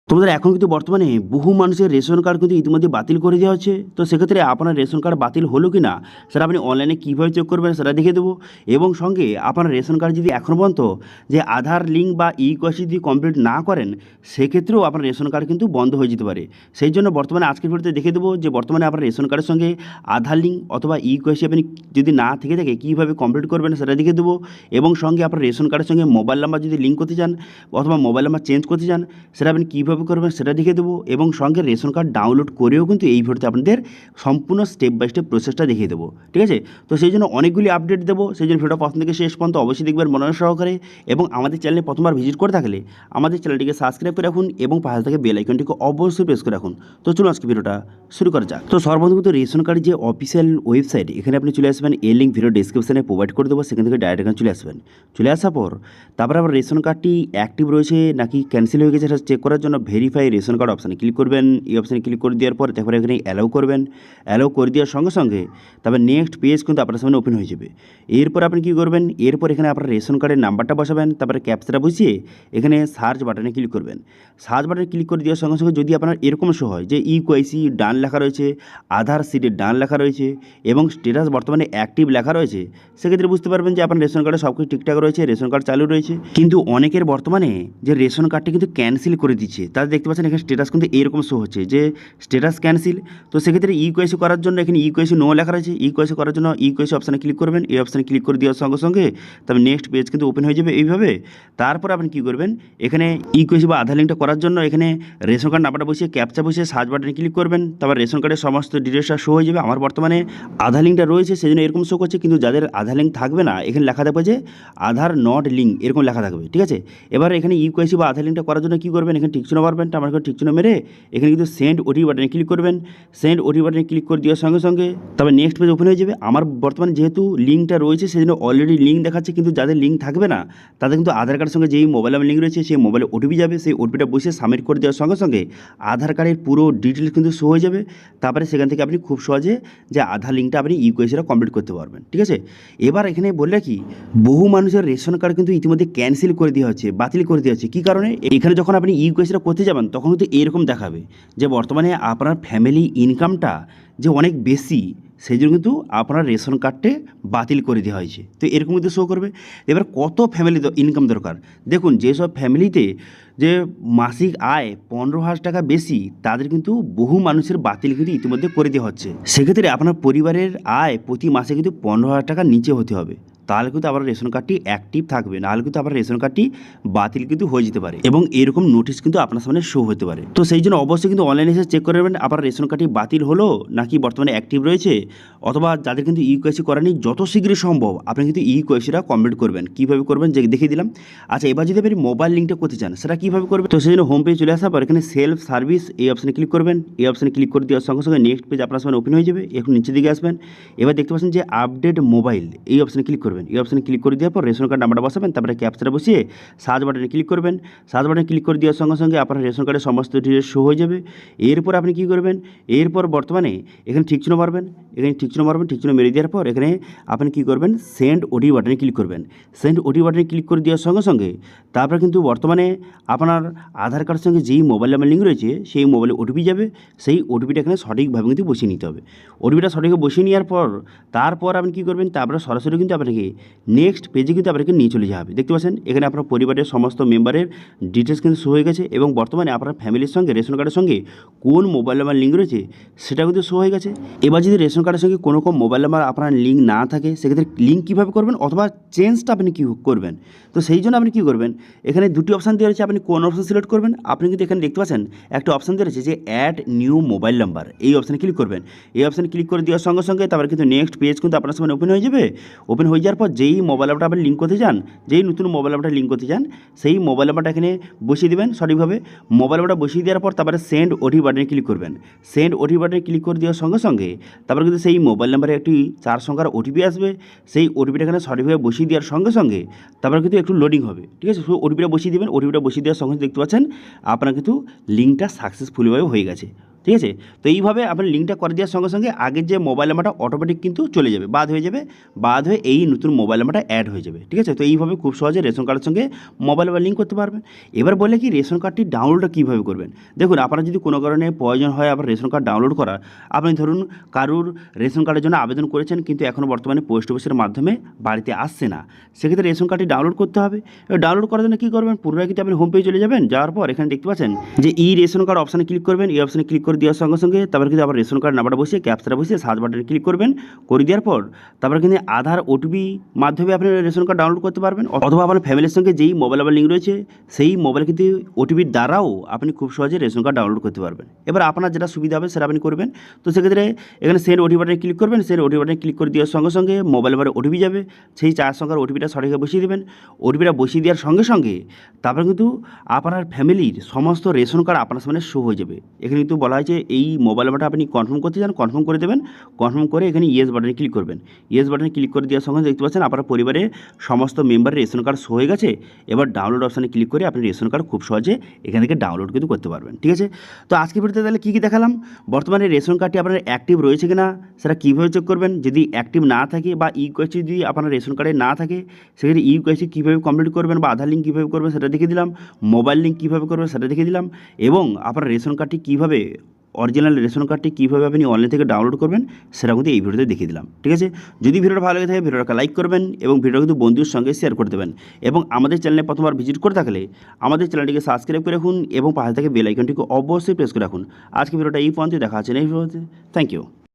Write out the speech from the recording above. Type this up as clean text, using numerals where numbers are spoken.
তোমাদের এখন কিন্তু বর্তমানে বহু মানুষের রেশন কার্ড কিন্তু ইতিমধ্যে বাতিল করে দেওয়া হচ্ছে। তো সেক্ষেত্রে আপনার রেশন কার্ড বাতিল হলো কি না সেটা আপনি অনলাইনে কীভাবে চেক করবেন সেটা দেখিয়ে দেবো। এবং সঙ্গে আপনার রেশন কার্ড যদি এখনও পর্যন্ত যে আধার লিঙ্ক বা ইকেওয়াইসি যদি কমপ্লিট না করেন, সেক্ষেত্রেও আপনার রেশন কার্ড কিন্তু বন্ধ হয়ে যেতে পারে। সেই জন্য বর্তমানে আজকের ভিডিওতে দেখিয়ে দেবো যে বর্তমানে আপনার রেশন কার্ডের সঙ্গে আধার লিঙ্ক অথবা ইকেওয়াইসি আপনি যদি না থেকে থাকে কীভাবে কমপ্লিট করবেন সেটা দেখিয়ে দেবো। এবং সঙ্গে আপনার রেশন কার্ডের সঙ্গে মোবাইল নাম্বার যদি লিঙ্ক করতে চান অথবা মোবাইল নাম্বার চেঞ্জ করতে চান সেটা আপনি কীভাবে করবেন সেটা দেখিয়ে দেবো। এবং সঙ্গে রেশন কার্ড ডাউনলোড করেও কিন্তু এই ভিডিওতে আপনাদের সম্পূর্ণ স্টেপ বাই স্টেপ প্রসেসটা দেখিয়ে দেবো। ঠিক আছে, তো সেই জন্য অনেকগুলি আপডেট দেবো। সেই জন্য ভিডিওটা প্রথম থেকে শেষ পর্যন্ত অবশ্যই দেখবেন মনোযোগ সহকারে। এবং আমাদের চ্যানেলে প্রথমবার ভিজিট করে থাকলে আমাদের চ্যানেলটিকে সাবস্ক্রাইব করে রাখুন এবং পাশে থেকে বেল আইকনটিকে অবশ্যই প্রেস করে রাখুন। তো চলুন আজকে ভিডিওটা শুরু করা যাক। তো সর্বপ্রথম রেশন কার্ডের যে অফিসিয়াল ওয়েবসাইট, এখানে আপনি চলে আসবেন। এই লিঙ্ক ভিডিও ডিসক্রিপশনে প্রোভাইড করে দেবো, সেখান থেকে ডাইরেক্ট এখানে চলে আসবেন। চলে আসার পর তারপরে আবার রেশন কার্ডটি অ্যাক্টিভ রয়েছে নাকি ক্যান্সেল হয়ে গেছে সেটা চেক করার জন্য ভেরিফাই রেশন কার্ড অপশানে ক্লিক করবেন। এই অপশানে ক্লিক করে দেওয়ার পর তারপরে এখানে অ্যালাউ করবেন। অ্যালাউ করে দেওয়ার সঙ্গে সঙ্গে তারপর নেক্সট পেজ কিন্তু আপনার সামনে ওপেন হয়ে যাবে। এরপর আপনি কী করবেন, এরপর এখানে আপনার রেশন কার্ডের নাম্বারটা বসাবেন। তারপরে ক্যাপচাটা বসিয়ে এখানে সার্চ বাটনে ক্লিক করবেন। সার্চ বাটনে ক্লিক করে দেওয়ার সঙ্গে সঙ্গে যদি আপনার এরকম শো হয় যে ইকেওয়াইসি ডান লেখা রয়েছে, আধার সিটের ডান লেখা রয়েছে এবং স্ট্যাটাস বর্তমানে অ্যাক্টিভ লেখা রয়েছে, সেক্ষেত্রে বুঝতে পারবেন যে আপনার রেশন কার্ডে সব কিছু ঠিকঠাক রয়েছে, রেশন কার্ড চালু রয়েছে। কিন্তু অনেকের বর্তমানে যে রেশন কার্ডটা কিন্তু ক্যান্সেল করে দিচ্ছে, তাদের দেখতে পাচ্ছেন এখানে স্ট্যাটাস কিন্তু এরকম শো হচ্ছে যে স্ট্যাটাস ক্যান্সেল। তো সেক্ষেত্রে ইকেওয়াইসি করার জন্য এখানে ইকেওয়াইসি নো লেখা রয়েছে। ইকেওয়াইসি করার জন্য ইকেওয়াইসি অপশানে ক্লিক করবেন। এই অপশানে ক্লিক করে দেওয়ার সঙ্গে সঙ্গে তবে নেক্সট পেজ কিন্তু ওপেন হয়ে যাবে এইভাবে। তারপর আপনি কী করবেন, এখানে ইকেওয়াইসি বা আধার লিঙ্কটা করার জন্য এখানে রেশন কার্ড নাম্বারটা বসিয়ে ক্যাপচা বসিয়ে সার্চ বাটনে ক্লিক করবেন। তারপর রেশন কার্ডের সমস্ত ডিটেলসটা শো হয়ে যাবে। আমার বর্তমানে আধার লিঙ্কটা রয়েছে সেই জন্য এরকম শো করছে, কিন্তু যাদের আধার লিঙ্ক থাকবে না এখানে লেখা থাকবে যে আধার নট লিঙ্ক, এরকম লেখা থাকবে। ঠিক আছে, এবার এখানে ইকেওয়াইসি বা আধার লিঙ্কটা করার জন্য কী করবেন, এখানে ঠিক চিহ্ন মারবেন। আমার ঠিক চিহ্ন মেরে এখানে কিন্তু সেন্ড ওটিপি বাটনে ক্লিক করবেন। সেন্ড ওটিপি বাটনে ক্লিক করে দেওয়ার সঙ্গে সঙ্গে তবে নেক্সট পেজ ওপেন হয়ে যাবে। আমার বর্তমানে যেহেতু লিঙ্কটা রয়েছে সেই জন্য অলরেডি লিঙ্ক দেখাচ্ছে, কিন্তু যাদের লিঙ্ক থাকবে না তাদের কিন্তু আধার কার্ডের সঙ্গে যেই মোবাইল নাম্বার লিঙ্ক রয়েছে সেই মোবাইলে ওটিপি যাবে। সেই ওটিপিটা বসে সাবমিট করে দেওয়ার সঙ্গে সঙ্গে আধার কার্ডের পুরো ডিটেলস কিন্তু শো হয়ে যাবে। তারপরে সেখান থেকে আপনি খুব সহজে যে আধার লিঙ্কটা আপনি ইকেওয়াইসিটা কমপ্লিট করতে পারবেন। ঠিক আছে, এবার এখানে বললে কি বহু মানুষের রেশন কার্ড কিন্তু ইতিমধ্যে ক্যান্সেল করে দেওয়া হচ্ছে, বাতিল করে দেওয়া হচ্ছে। কী কারণে, এখানে যখন আপনি ইকেওয়াইসিটা করতে যাবেন তখন কিন্তু এরকম দেখাবে যে বর্তমানে আপনার ফ্যামিলি ইনকামটা যে অনেক বেশি, সেই জন্য কিন্তু আপনার রেশন কার্ডে বাতিল করে দেওয়া হয়েছে। তো এরকম কিন্তু শো করবে। এবার কত ফ্যামিলি ইনকাম দরকার, দেখুন যেসব ফ্যামিলিতে যে মাসিক আয় 15,000 টাকা বেশি, তাদের কিন্তু বহু মানুষের বাতিল কিন্তু ইতিমধ্যে করে দেওয়া হচ্ছে। সেক্ষেত্রে আপনার পরিবারের আয় প্রতি মাসে কিন্তু 15,000 টাকার নিচে হতে হবে, তাহলে কিন্তু আবার রেশন কার্ডটি অ্যাক্টিভ থাকবে, নাহলে কিন্তু আবার রেশন কার্ডটি বাতিল কিন্তু হয়ে যেতে পারে এবং এরকম নোটিশ কিন্তু আপনার সামনে শো হতে পারে। তো সেই জন্য অবশ্যই কিন্তু অনলাইনে এসে চেক করে নেবেন আপনার রেশন কার্ডটি বাতিল হলো নাকি বর্তমানে অ্যাক্টিভ রয়েছে। অথবা যাদের কিন্তু ইকেওয়াইসি করেনি যত শীঘ্রই সম্ভব আপনি কিন্তু ইকেওয়াইসিটা কমপ্লিট করবেন। কীভাবে করবেন যে দেখিয়ে দিলাম। আচ্ছা, এবার যদি আপনি মোবাইল লিঙ্কটা করতে চান সেটা কীভাবে করবেন, তো সেই জন্য হোম পেজ চলে আসার পর এখানে সেলফ সার্ভিস এই অপশানে ক্লিক করবেন। এই অপশানে ক্লিক করে দেওয়ার সঙ্গে সঙ্গে নেক্সট পেজ আপনার সামনে ওপেন হয়ে যাবে। এখন নিচের দিকে আসবেন, এবার দেখতে পাচ্ছেন যে আপডেট মোবাইল, এই অপশানে ক্লিক করবেন। এই অপশানে ক্লিক করে দেওয়ার পর রেশন কার্ড নাম্বারটা বসাবেন, তারপরে ক্যাপচাটা বসিয়ে সার্চ বাটনে ক্লিক করবেন। সার্চ বাটনে ক্লিক করে দেওয়ার সঙ্গে সঙ্গে আপনার রেশন কার্ডের সমস্ত ডিটেলস শো হয়ে যাবে। এরপর আপনি কী করবেন, এরপর বর্তমানে এখানে ঠিক চিহ্ন মারবেন। এখানে ঠিক চিহ্ন মারবেন, ঠিক চিহ্ন মেরে দেওয়ার পর এখানে আপনি কী করবেন, সেন্ড ওটিপি বাটনে ক্লিক করবেন। সেন্ড ওটিপি বাটনে ক্লিক করে দেওয়ার সঙ্গে সঙ্গে তারপর কিন্তু বর্তমানে আপনার আধার কার্ডের সঙ্গে যেই মোবাইল নাম্বার লিঙ্ক রয়েছে সেই মোবাইলে ওটিপি যাবে। সেই ওটিপিটা এখানে সঠিকভাবে কিন্তু বসিয়ে নিতে হবে। ওটিপিটা সঠিকভাবে বসিয়ে নেওয়ার পর তারপর আপনি কী করবেন, তারপরে সরাসরি কিন্তু আপনাকে নেক্সট পেজে কিন্তু আপনাকে নিয়ে চলে যাবে। দেখতে পাচ্ছেন এখানে আপনার পরিবারের সমস্ত মেম্বারের ডিটেলস কিন্তু শো হয়ে গেছে এবং বর্তমানে আপনার ফ্যামিলির সঙ্গে রেশন কার্ডের সঙ্গে কোন মোবাইল নাম্বার লিঙ্ক রয়েছে সেটা কিন্তু শো হয়ে গেছে। এবার যদি রেশন কার্ডের সঙ্গে কোনো মোবাইল নাম্বার আপনার লিঙ্ক না থাকে সেক্ষেত্রে লিঙ্ক কীভাবে করবেন অথবা চেঞ্জটা আপনি কী করবেন, তো সেই জন্য আপনি কী করবেন, এখানে দুটি অপশান দেওয়া রয়েছে, আপনি কোন অপশান সিলেক্ট করবেন। আপনি কিন্তু এখানে দেখতে পাচ্ছেন একটা অপশান দেওয়া রয়েছে যে অ্যাড নিউ মোবাইল নাম্বার, এই অপশানে ক্লিক করবেন। এই অপশানে ক্লিক করে দেওয়ার সঙ্গে সঙ্গে তারপরে কিন্তু নেক্সট পেজ কিন্তু আপনার সামনে ওপেন হয়ে যাবে। ওপেন হয়ে যাওয়ার পর যেই মোবাইল নাম্বারটা আপনি লিঙ্ক করতে চান, যেই নতুন মোবাইল নাম্বারটা লিঙ্ক করতে চান সেই মোবাইল নাম্বারটা এখানে বসিয়ে দেবেন সঠিকভাবে। মোবাইল নাম্বারটা বসিয়ে দেওয়ার পর তারপরে সেন্ড ওটিপি বাটনে ক্লিক করবেন। সেন্ড ওটিপি বাটনে ক্লিক করে দেওয়ার সঙ্গে সঙ্গে তারপরে কিন্তু সেই মোবাইল নাম্বারে একটি 4 সংখ্যার ওটিপি আসবে। সেই ওটিপিটা এখানে সঠিকভাবে বসিয়ে দেওয়ার সঙ্গে সঙ্গে তারপরে কিন্তু একটু লোডিং হবে। ঠিক আছে, ওটিপিটা বসিয়ে দেবেন। ওটিপিটা বসিয়ে দেওয়ার সঙ্গে দেখতে পাচ্ছেন আপনার কিন্তু লিঙ্কটা সাকসেসফুলিভাবে হয়ে গেছে। ঠিক আছে। তো এইভাবে আপনি লিঙ্কটা করে দেওয়ার সঙ্গে সঙ্গে আগের যে মোবাইল নাম্বারটা অটোমেটিক কিন্তু চলে যাবে, বাদ হয়ে যাবে, বাদ হয়ে এই নতুন মোবাইল নাম্বারটা অ্যাড হয়ে যাবে। ঠিক আছে, তো এইভাবে খুব সহজে রেশন কার্ডের সঙ্গে মোবাইল নাম্বার লিঙ্ক করতে পারবেন। এবার বলে কি রেশন কার্ডটি ডাউনলোডটা কীভাবে করবেন। দেখুন, আপনার যদি কোনো কারণে প্রয়োজন হয় আপনার রেশন কার্ড ডাউনলোড করা, আপনি ধরুন কারুর রেশন কার্ডের জন্য আবেদন করেছেন কিন্তু এখনও বর্তমানে পোস্ট অফিসের মাধ্যমে বাড়িতে আসছে না, সেক্ষেত্রে রেশন কার্ডটি ডাউনলোড করতে হবে। এবার ডাউনলোড করার জন্য কী করবেন, পুনরায় কিন্তু আপনি হোম পেজে চলে যাবেন, যাওয়ার পর এখানে দেখতে পাচ্ছেন যে ই রেশন কার্ড অপশানে ক্লিক করবেন। এই অপশানে ক্লিক করে দেওয়ার সঙ্গে সঙ্গে তারপর কিন্তু আবার রেশন কার্ড নাম্বারটা বসিয়ে ক্যাপচাটা বসিয়ে সার্চ বাটনে ক্লিক করবেন। করে দেওয়ার পর তারপরে কিন্তু আধার ওটিপি মাধ্যমে আপনি রেশন কার্ড ডাউনলোড করতে পারবেন, অথবা আপনার ফ্যামিলির সঙ্গে যেই মোবাইল নাম্বার লিঙ্ক রয়েছে সেই মোবাইল কিন্তু ওটিপির দ্বারাও আপনি খুব সহজে রেশন কার্ড ডাউনলোড করতে পারবেন। এবার আপনার যেটা সুবিধা হবে সেটা আপনি করবেন। তো সেক্ষেত্রে এখানে সেন্ড ওটিপি বাটনে ক্লিক করবেন। সেন্ড ওটিপি বাটনে ক্লিক করে দেওয়ার সঙ্গে সঙ্গে মোবাইল নাম্বারে ওটিপি যাবে, সেই 4 সংখ্যার ওটিপিটা সঠিকভাবে বসিয়ে দেবেন। ওটিপিটা বসিয়ে দেওয়ার সঙ্গে সঙ্গে তারপরে কিন্তু আপনার ফ্যামিলির সমস্ত রেশন কার্ড আপনার সামনে শো হয়ে যাবে। এখানে কিন্তু বলা হয়েছে এই মোবাইল নাম্বারটা আপনি কনফার্ম করতে চান, কনফার্ম করে দেবেন। কনফার্ম করে এখানে ইয়েস বাটনে ক্লিক করবেন। ইয়েস বাটনে ক্লিক করে দেওয়ার সঙ্গে দেখতে পাচ্ছেন আপনার পরিবারে সমস্ত মেম্বারের রেশন কার্ড শো হয়ে গেছে। এবার ডাউনলোড অপশানে ক্লিক করে আপনি রেশন কার্ড খুব সহজে এখান থেকে ডাউনলোড কিন্তু করতে পারবেন। ঠিক আছে, তো আজকে ভিডিওতে তাহলে কী কী দেখালাম, বর্তমানে রেশন কার্ডটি আপনার অ্যাক্টিভ রয়েছে কিনা সেটা কীভাবে চেক করবেন, যদি অ্যাক্টিভ না থাকে বা ইউকেওয়াইসি যদি আপনার রেশন কার্ডে না থাকে সেক্ষেত্রে ইউকেওয়াইসি কীভাবে কমপ্লিট করবেন বা আধার লিঙ্ক কীভাবে করবেন সেটা দেখিয়ে দিলাম, মোবাইল লিঙ্ক কীভাবে করবেন সেটা দেখিয়ে দিলাম, এবং আপনার রেশন কার্ডটি কীভাবে অরিজিনাল রেশন কার্ডটি কীভাবে আপনি অনলাইন থেকে ডাউনলোড করবেন সেটা কিন্তু এই ভিডিওতে দেখিয়ে দিলাম। ঠিক আছে, যদি ভিডিওটা ভালো লাগে থাকে ভিডিওটা লাইক করবেন এবং ভিডিওটা কিন্তু বন্ধুর সঙ্গে শেয়ার করে দেবেন, এবং আমাদের চ্যানেলে প্রথমবার ভিজিট করে থাকলে আমাদের চ্যানেলটিকে সাবস্ক্রাইব করে রাখুন এবং পাশে থেকে বেল আইকনটিকে অবশ্যই প্রেস করে রাখুন। আজকে ভিডিওটা এই পর্যন্ত দেখা আছে নেক্সট ভিডিওতে। Thank you.